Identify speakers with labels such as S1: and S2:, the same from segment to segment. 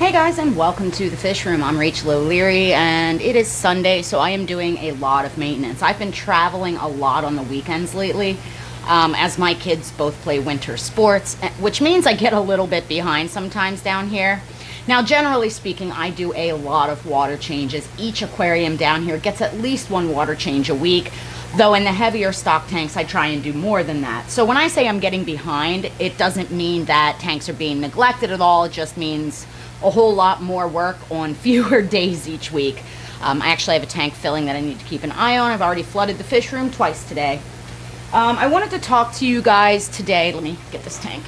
S1: Hey guys, and welcome to the Fish Room. I'm Rachel O'Leary, and it is Sunday, so I am doing a lot of maintenance. I've been traveling a lot on the weekends lately, as my kids both play winter sports, which means I get a little bit behind sometimes down here. Now, generally speaking, I do a lot of water changes. Each aquarium down here gets at least one water change a week, though in the heavier stock tanks, I try and do more than that. So when I say I'm getting behind, it doesn't mean that tanks are being neglected at all. It just means a whole lot more work on fewer days each week. I actually have a tank filling that I need to keep an eye on. I've already flooded the fish room twice today. I wanted to talk to you guys today. Let me get this tank.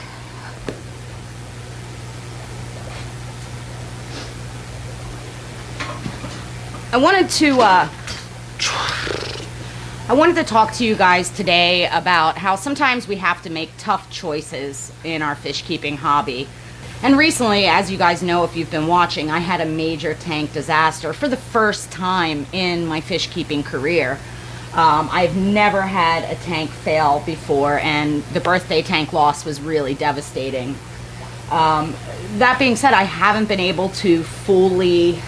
S1: I wanted to talk to you guys today about how sometimes we have to make tough choices in our fish keeping hobby. And recently, as you guys know if you've been watching, I had a major tank disaster for the first time in my fish keeping career. I've never had a tank fail before, and the birthday tank loss was really devastating. That being said, I haven't been able to fully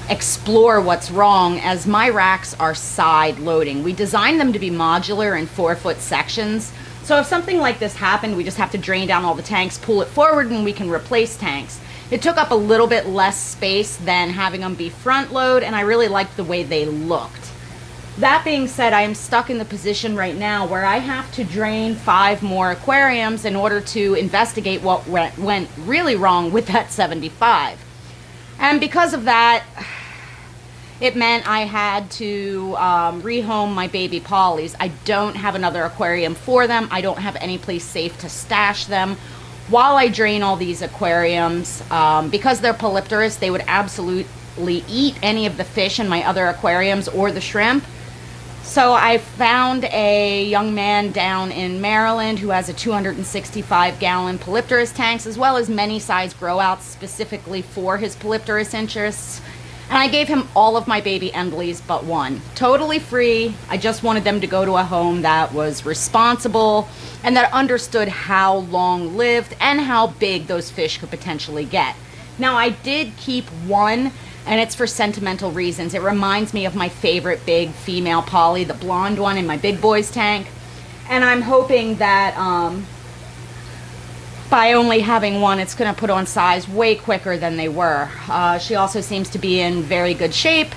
S1: explore what's wrong, as my racks are side loading. We designed them to be modular in 4-foot sections. So if something like this happened, we just have to drain down all the tanks, pull it forward, and we can replace tanks. It took up a little bit less space than having them be front load, and I really liked the way they looked. That being said, I am stuck in the position right now where I have to drain 5 more aquariums in order to investigate what went really wrong with that 75. And because of that, it meant I had to rehome my baby pollies. I don't have another aquarium for them. I don't have any place safe to stash them. While I drain all these aquariums, because they're polypterous, they would absolutely eat any of the fish in my other aquariums or the shrimp. So I found a young man down in Maryland who has a 265-gallon polypterous tanks, as well as many size grow-outs specifically for his polypterous interests. And I gave him all of my baby Endleys but one. Totally free. I just wanted them to go to a home that was responsible and that understood how long lived and how big those fish could potentially get. Now, I did keep one, and it's for sentimental reasons. It reminds me of my favorite big female poly, the blonde one in my big boys tank. And I'm hoping that by only having one, it's going to put on size way quicker than they were. She also seems to be in very good shape,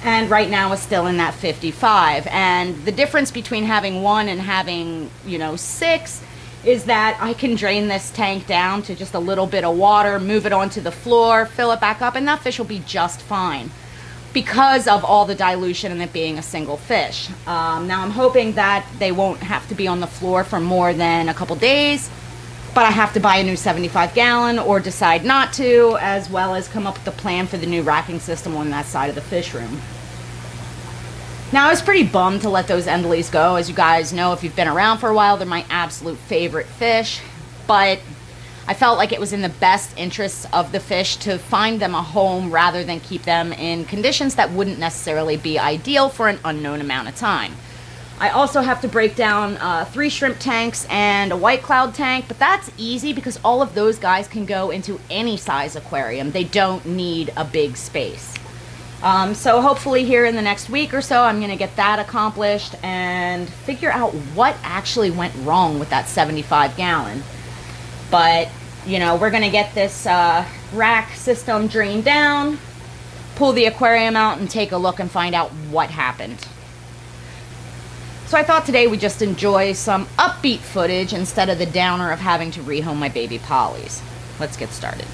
S1: and right now is still in that 55. And the difference between having one and having, 6 is that I can drain this tank down to just a little bit of water, move it onto the floor, fill it back up, and that fish will be just fine because of all the dilution and it being a single fish. Now I'm hoping that they won't have to be on the floor for more than a couple days, but I have to buy a new 75-gallon or decide not to, as well as come up with a plan for the new racking system on that side of the fish room. Now, I was pretty bummed to let those Endleys go. As you guys know, if you've been around for a while, they're my absolute favorite fish, but I felt like it was in the best interests of the fish to find them a home rather than keep them in conditions that wouldn't necessarily be ideal for an unknown amount of time. I also have to break down 3 shrimp tanks and a white cloud tank, but that's easy because all of those guys can go into any size aquarium. They don't need a big space. So hopefully here in the next week or so, I'm going to get that accomplished and figure out what actually went wrong with that 75-gallon. But, we're going to get this rack system drained down, pull the aquarium out, and take a look and find out what happened. So I thought today we'd just enjoy some upbeat footage instead of the downer of having to rehome my baby pollies. Let's get started.